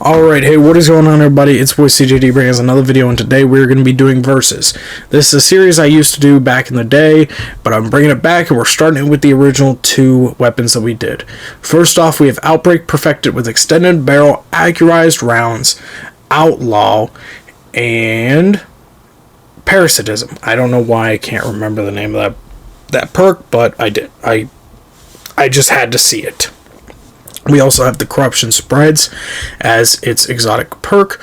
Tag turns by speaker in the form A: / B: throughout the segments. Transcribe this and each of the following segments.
A: Alright, hey, what is going on, everybody? It's boy CJD bringing us another video, and today we're going to be doing Versus. This is a series I used to do back in the day, but I'm bringing it back, and we're starting it with the original two weapons that we did. First off, we have Outbreak perfected with extended barrel, accurized rounds, Outlaw, and Parasitism. I don't know why I can't remember the name of that perk, but I did. I just had to see it. We also have the Corruption Spreads as its exotic perk.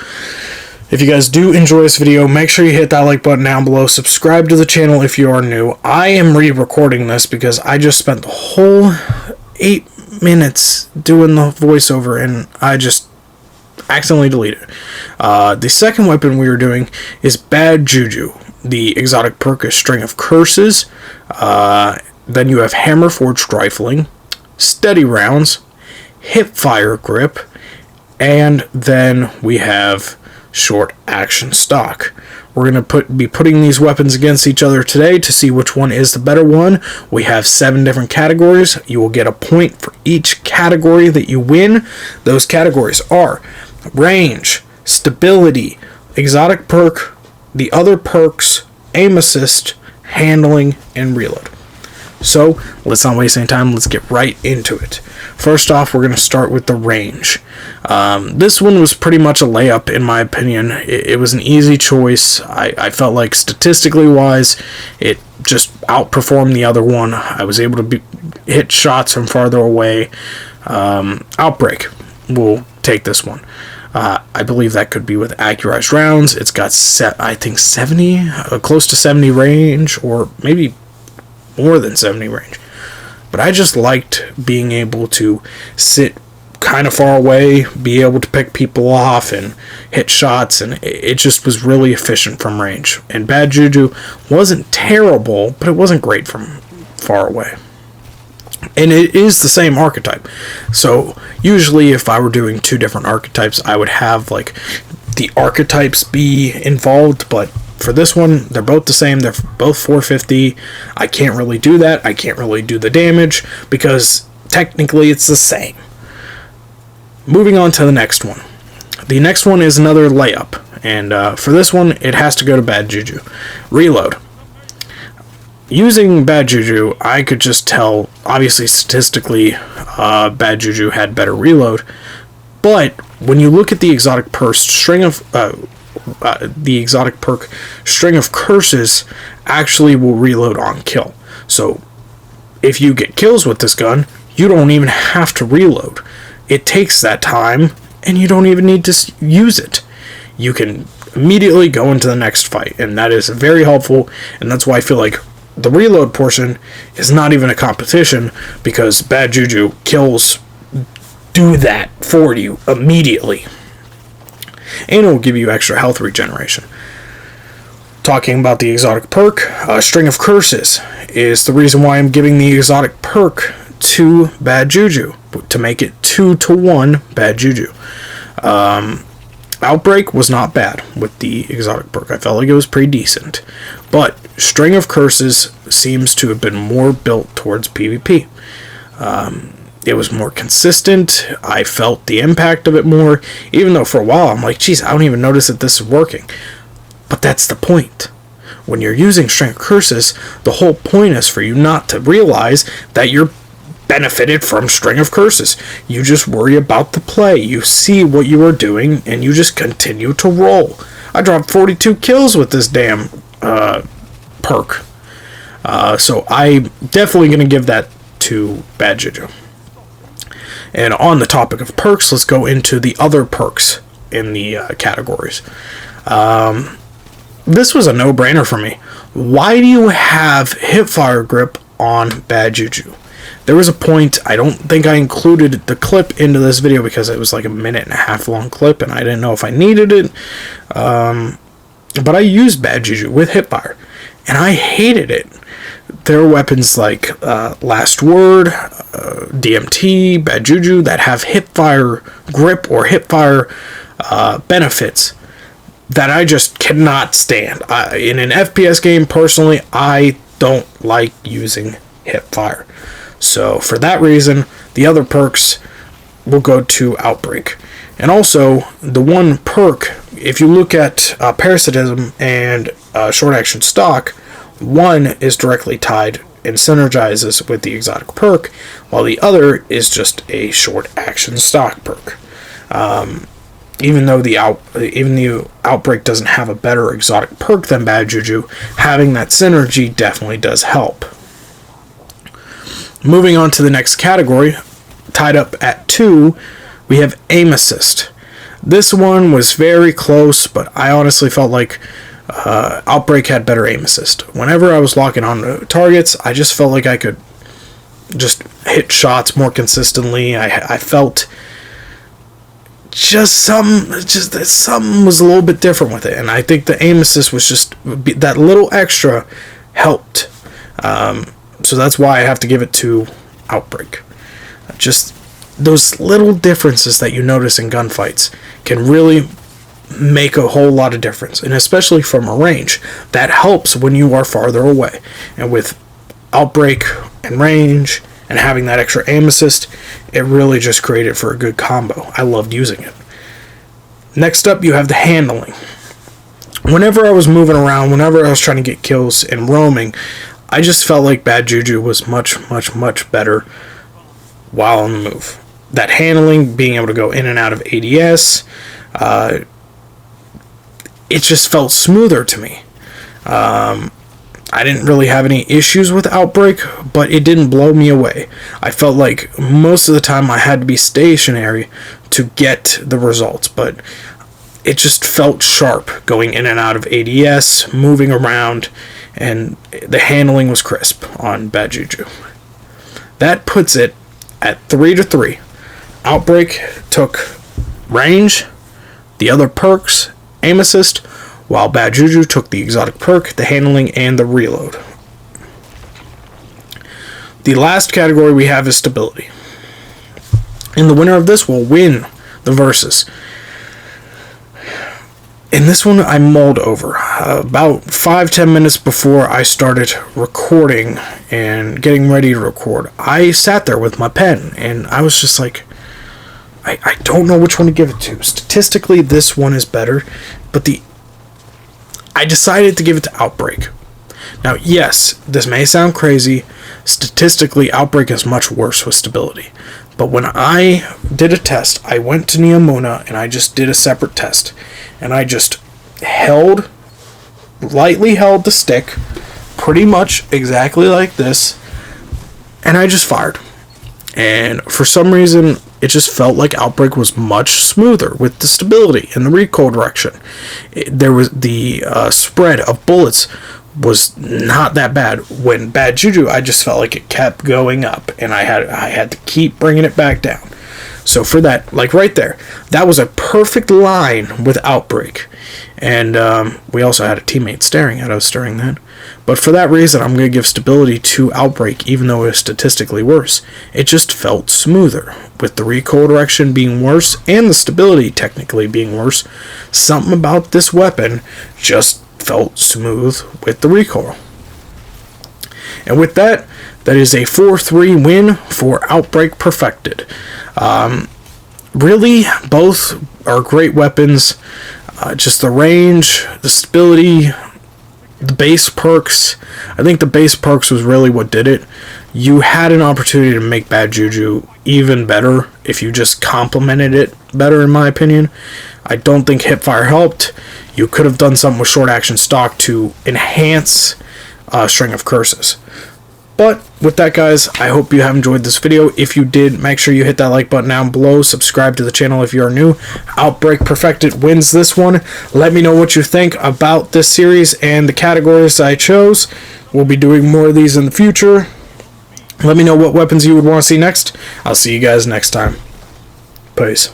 A: If you guys do enjoy this video, make sure you hit that like button down below. Subscribe to the channel if you are new. I am re-recording this because I just spent the whole 8 minutes doing the voiceover and I just accidentally deleted it. The second weapon we are doing is Bad Juju. The exotic perk is String of Curses. Then you have Hammer Forged Rifling, Steady Rounds, Hipfire Grip, and then we have Short Action Stock. We're going to be putting these weapons against each other today to see which one is the better one. We have 7 different categories. You will get a point for each category that you win. Those categories are Range, Stability, Exotic Perk, the other perks, Aim Assist, Handling, and Reload. So, let's not waste any time, let's get right into it. First off, we're going to start with the range. This one was pretty much a layup, in my opinion. It was an easy choice. I felt like, statistically wise, it just outperformed the other one. I was able to hit shots from farther away. Outbreak will take this one. I believe that could be with accurized rounds. It's got, I think, 70, close to 70 range, or maybe more than 70 range. But I just liked being able to sit kind of far away, be able to pick people off and hit shots, and it just was really efficient from range. And Bad Juju wasn't terrible, but it wasn't great from far away. And it is the same archetype. So usually if I were doing 2 different archetypes, I would have like the archetypes be involved, but for this one, they're both the same. They're both 450. I can't really do that. I can't really do the damage because technically it's the same. Moving on to the next one. The next one is another layup. And for this one, it has to go to Bad Juju. Reload. Using Bad Juju, I could just tell, obviously statistically, Bad Juju had better reload. But when you look at the exotic perk, String of Curses actually will reload on kill. So if you get kills with this gun, you don't even have to reload. It takes that time and you don't even need to use it. You can immediately go into the next fight, and that is very helpful, and that's why I feel like the reload portion is not even a competition, because Bad Juju kills do that for you immediately. And it will give you extra health regeneration. Talking about the exotic perk, String of Curses is the reason why I'm giving the exotic perk to Bad Juju, to make it 2-to-1 Bad Juju. Outbreak was not bad with the exotic perk. I felt like it was pretty decent. But String of Curses seems to have been more built towards PvP. It was more consistent. I felt the impact of it more, even though for a while I'm like, geez, I don't even notice that this is working. But that's the point. When you're using String of Curses, the whole point is for you not to realize that you're benefited from String of Curses. You just worry about the play. You see what you are doing, and you just continue to roll. I dropped 42 kills with this damn perk. So I'm definitely going to give that to Bad Juju. And on the topic of perks, let's go into the other perks in the categories. This was a no-brainer for me. Why do you have Hipfire Grip on Bad Juju? There was a point, I don't think I included the clip into this video because it was like a 1.5-minute long clip and I didn't know if I needed it. But I used Bad Juju with Hipfire, and I hated it. There are weapons like Last Word, DMT, Bad Juju that have Hipfire Grip or Hipfire benefits that I just cannot stand. In an FPS game, personally, I don't like using Hipfire. So for that reason, the other perks will go to Outbreak. And also, the one perk, if you look at Parasitism and Short Action Stock, one is directly tied and synergizes with the exotic perk, while the other is just a Short Action Stock perk. Even though the Outbreak doesn't have a better exotic perk than Bad Juju, having that synergy definitely does help. Moving on to the next category, tied up at 2, we have Aim Assist. This one was very close, but I honestly felt like Outbreak had better Aim Assist. Whenever I was locking on targets, I just felt like I could just hit shots more consistently. I felt something was a little bit different with it, and I think the Aim Assist was just that little extra helped. So that's why I have to give it to Outbreak. Just those little differences that you notice in gunfights can really make a whole lot of difference, and especially from a range. That helps when you are farther away. And with Outbreak and range and having that extra Aim Assist, it really just created for a good combo. I loved using it. Next up, you have the handling. Whenever I was moving around, whenever I was trying to get kills and roaming, I just felt like Bad Juju was much better while on the move. That handling, being able to go in and out of ADS, it just felt smoother to me. I didn't really have any issues with Outbreak, but it didn't blow me away. I felt like most of the time I had to be stationary to get the results, but it just felt sharp going in and out of ADS, moving around, and the handling was crisp on Bad Juju. That puts it at 3-3. Outbreak took range, the other perks, Aim Assist, while Bad Juju took the exotic perk, the handling, and the reload. The last category we have is stability. And the winner of this will win the versus. In this one, I mulled over. About 5-10 minutes before I started recording and getting ready to record, I sat there with my pen, and I was just like, I don't know which one to give it to. Statistically, this one is better, but I decided to give it to Outbreak. Now, yes, this may sound crazy. Statistically, Outbreak is much worse with stability. But when I did a test, I went to Neomuna and I just did a separate test. And I just lightly held the stick, pretty much exactly like this, and I just fired. And for some reason, it just felt like Outbreak was much smoother with the stability and the recoil direction. There was the spread of bullets was not that bad. When Bad Juju, I just felt like it kept going up, and I had to keep bringing it back down. So for that, like right there, that was a perfect line with Outbreak. And we also had a teammate staring at us during that. But for that reason, I'm going to give stability to Outbreak, even though it was statistically worse. It just felt smoother, with the recoil direction being worse and the stability technically being worse. Something about this weapon just felt smooth with the recoil. And with that, that is a 4-3 win for Outbreak Perfected. Really, both are great weapons. Just the range, the stability, the base perks. I think the base perks was really what did it. You had an opportunity to make Bad Juju even better if you just complemented it better, in my opinion. I don't think Hipfire helped. You could have done something with Short Action Stock to enhance String of Curses. But with that, guys, I hope you have enjoyed this video. If you did, make sure you hit that like button down below. Subscribe to the channel if you are new. Outbreak Perfected wins this one. Let me know what you think about this series and the categories I chose. We'll be doing more of these in the future. Let me know what weapons you would want to see next. I'll see you guys next time. Peace.